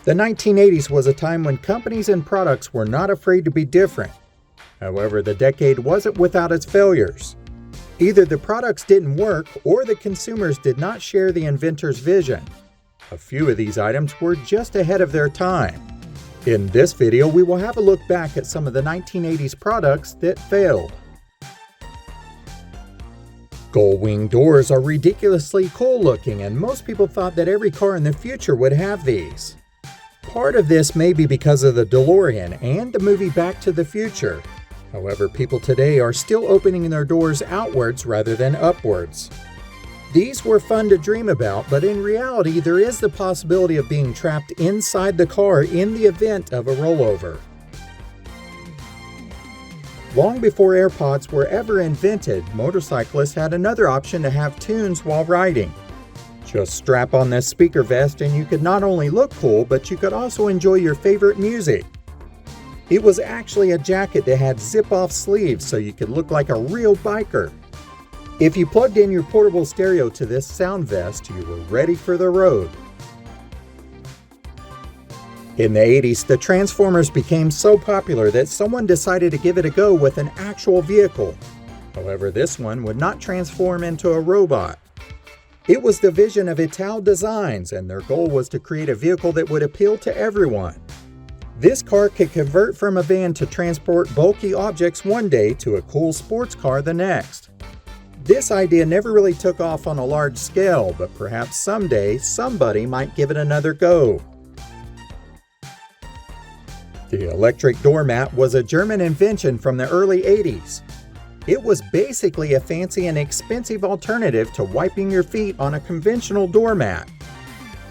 The 1980s was a time when companies and products were not afraid to be different. However, the decade wasn't without its failures. Either the products didn't work or the consumers did not share the inventor's vision. A few of these items were just ahead of their time. In this video, we will have a look back at some of the 1980s products that failed. Goldwing doors are ridiculously cool looking, and most people thought that every car in the future would have these. Part of this may be because of the DeLorean and the movie Back to the Future. However, people today are still opening their doors outwards rather than upwards. These were fun to dream about, but in reality, there is the possibility of being trapped inside the car in the event of a rollover. Long before AirPods were ever invented, motorcyclists had another option to have tunes while riding. Just strap on this speaker vest and you could not only look cool, but you could also enjoy your favorite music. It was actually a jacket that had zip-off sleeves so you could look like a real biker. If you plugged in your portable stereo to this sound vest, you were ready for the road. In the 80s, the Transformers became so popular that someone decided to give it a go with an actual vehicle. However, this one would not transform into a robot. It was the vision of Ital Designs, and their goal was to create a vehicle that would appeal to everyone. This car could convert from a van to transport bulky objects one day to a cool sports car the next. This idea never really took off on a large scale, but perhaps someday somebody might give it another go. The electric doormat was a German invention from the early 80s. It was basically a fancy and expensive alternative to wiping your feet on a conventional doormat.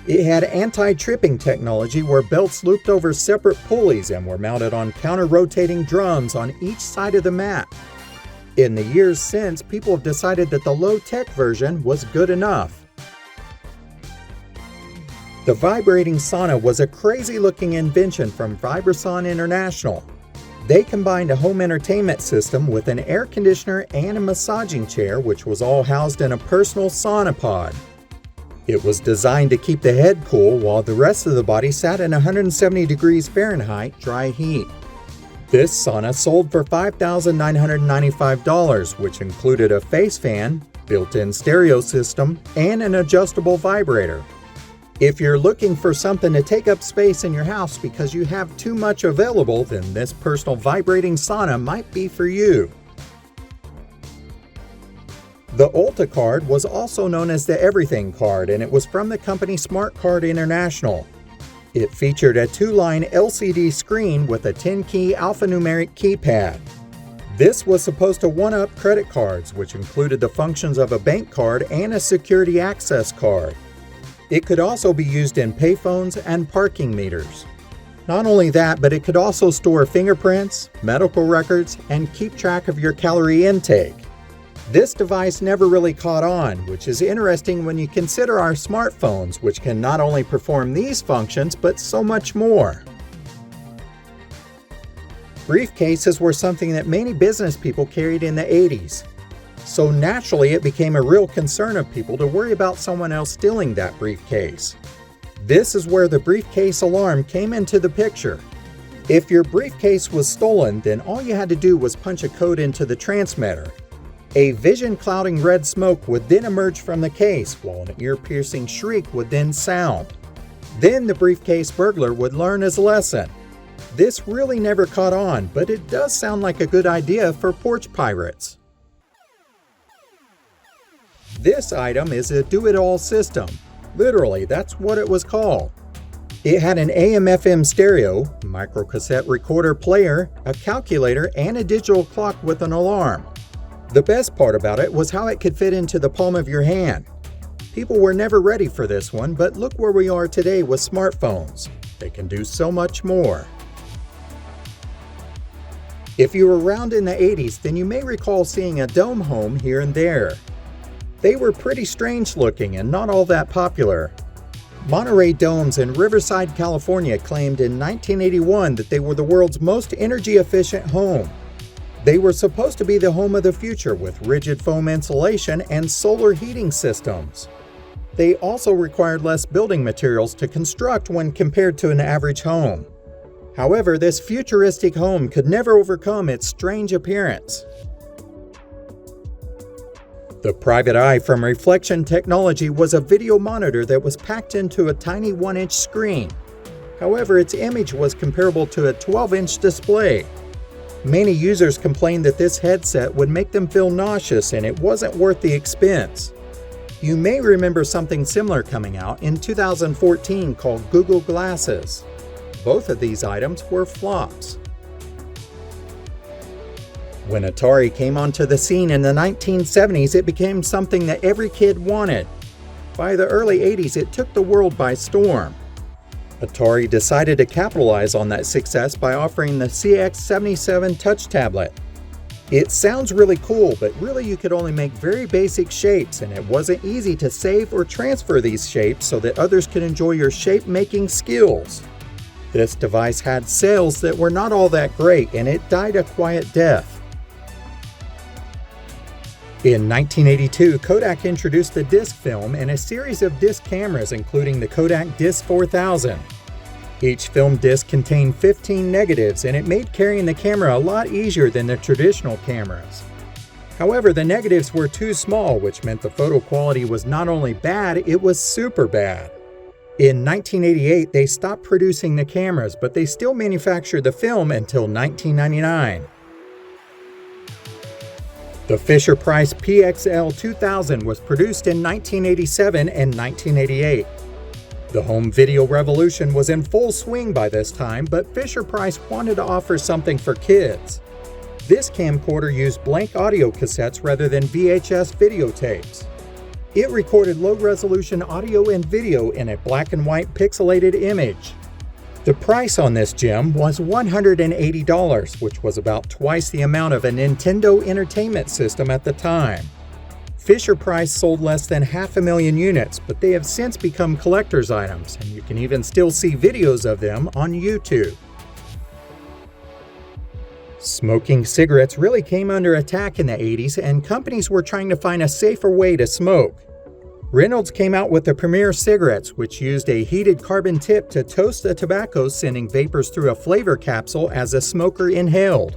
It had anti-tripping technology where belts looped over separate pulleys and were mounted on counter-rotating drums on each side of the mat. In the years since, people have decided that the low-tech version was good enough. The Vibrating Sauna was a crazy-looking invention from Vibrason International. They combined a home entertainment system with an air conditioner and a massaging chair, which was all housed in a personal sauna pod. It was designed to keep the head cool while the rest of the body sat in 170 degrees Fahrenheit dry heat. This sauna sold for $5,995, which included a face fan, built-in stereo system, and an adjustable vibrator. If you're looking for something to take up space in your house because you have too much available, then this personal vibrating sauna might be for you. The Ulta card was also known as the Everything card, and it was from the company Smart Card International. It featured a 2-line LCD screen with a 10-key alphanumeric keypad. This was supposed to one-up credit cards, which included the functions of a bank card and a security access card. It could also be used in payphones and parking meters. Not only that, but it could also store fingerprints, medical records, and keep track of your calorie intake. This device never really caught on, which is interesting when you consider our smartphones, which can not only perform these functions, but so much more. Briefcases were something that many business people carried in the 80s. So naturally, it became a real concern of people to worry about someone else stealing that briefcase. This is where the briefcase alarm came into the picture. If your briefcase was stolen, then all you had to do was punch a code into the transmitter. A vision-clouding red smoke would then emerge from the case, while an ear-piercing shriek would then sound. Then the briefcase burglar would learn his lesson. This really never caught on, but it does sound like a good idea for porch pirates. This item is a Doit All system. Literally, that's what it was called. It had an AM/FM stereo, microcassette recorder player, a calculator, and a digital clock with an alarm. The best part about it was how it could fit into the palm of your hand. People were never ready for this one, but look where we are today with smartphones. They can do so much more. If you were around in the 80s, then you may recall seeing a dome home here and there. They were pretty strange looking and not all that popular. Monterey Domes in Riverside, California claimed in 1981 that they were the world's most energy efficient home. They were supposed to be the home of the future with rigid foam insulation and solar heating systems. They also required less building materials to construct when compared to an average home. However, this futuristic home could never overcome its strange appearance. The Private Eye from Reflection Technology was a video monitor that was packed into a tiny 1-inch screen. However, its image was comparable to a 12-inch display. Many users complained that this headset would make them feel nauseous and it wasn't worth the expense. You may remember something similar coming out in 2014 called Google Glasses. Both of these items were flops. When Atari came onto the scene in the 1970s, it became something that every kid wanted. By the early 80s, it took the world by storm. Atari decided to capitalize on that success by offering the CX77 Touch tablet. It sounds really cool, but really you could only make very basic shapes, and it wasn't easy to save or transfer these shapes so that others could enjoy your shape-making skills. This device had sales that were not all that great, and it died a quiet death. In 1982, Kodak introduced the disc film and a series of disc cameras, including the Kodak Disc 4000. Each film disc contained 15 negatives, and it made carrying the camera a lot easier than the traditional cameras. However, the negatives were too small, which meant the photo quality was not only bad, it was super bad. In 1988, they stopped producing the cameras, but they still manufactured the film until 1999. The Fisher-Price PXL 2000 was produced in 1987 and 1988. The home video revolution was in full swing by this time, but Fisher-Price wanted to offer something for kids. This camcorder used blank audio cassettes rather than VHS videotapes. It recorded low-resolution audio and video in a black and white pixelated image. The price on this gem was $180, which was about twice the amount of a Nintendo Entertainment System at the time. Fisher-Price sold less than 500,000 units, but they have since become collector's items, and you can even still see videos of them on YouTube. Smoking cigarettes really came under attack in the 80s, and companies were trying to find a safer way to smoke. Reynolds came out with the Premier cigarettes, which used a heated carbon tip to toast the tobacco, sending vapors through a flavor capsule as the smoker inhaled.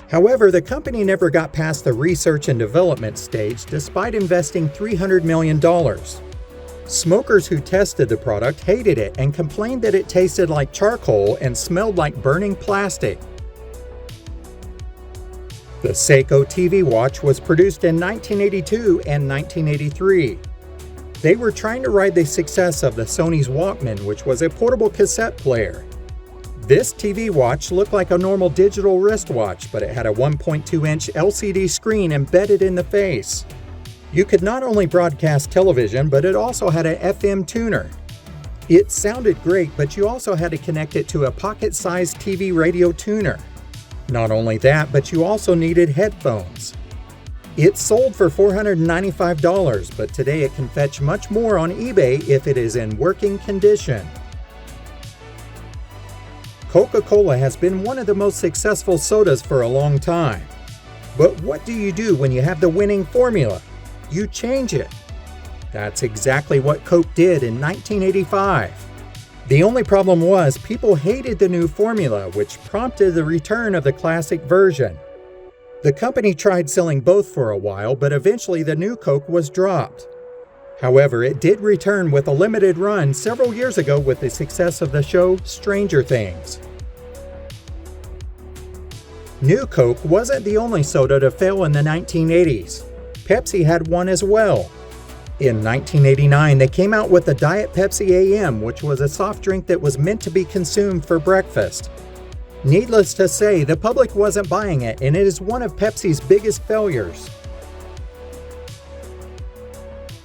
However, the company never got past the research and development stage despite investing $300 million. Smokers who tested the product hated it and complained that it tasted like charcoal and smelled like burning plastic. The Seiko TV watch was produced in 1982 and 1983. They were trying to ride the success of the Sony's Walkman, which was a portable cassette player. This TV watch looked like a normal digital wristwatch, but it had a 1.2-inch LCD screen embedded in the face. You could not only broadcast television, but it also had an FM tuner. It sounded great, but you also had to connect it to a pocket-sized TV radio tuner. Not only that, but you also needed headphones. It sold for $495, but today it can fetch much more on eBay if it is in working condition. Coca-Cola has been one of the most successful sodas for a long time. But what do you do when you have the winning formula? You change it. That's exactly what Coke did in 1985. The only problem was people hated the new formula, which prompted the return of the classic version. The company tried selling both for a while, but eventually the new Coke was dropped. However, it did return with a limited run several years ago with the success of the show Stranger Things. New Coke wasn't the only soda to fail in the 1980s. Pepsi had one as well. In 1989, they came out with the Diet Pepsi Am, which was a soft drink that was meant to be consumed for breakfast. Needless to say, the public wasn't buying it, and it is one of Pepsi's biggest failures.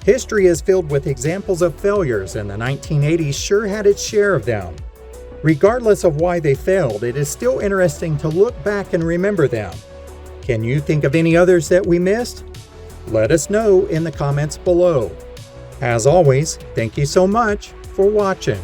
History is filled with examples of failures, and the 1980s sure had its share of them. Regardless of why they failed, it is still interesting to look back and remember them. Can you think of any others that we missed? Let us know in the comments below. As always, thank you so much for watching.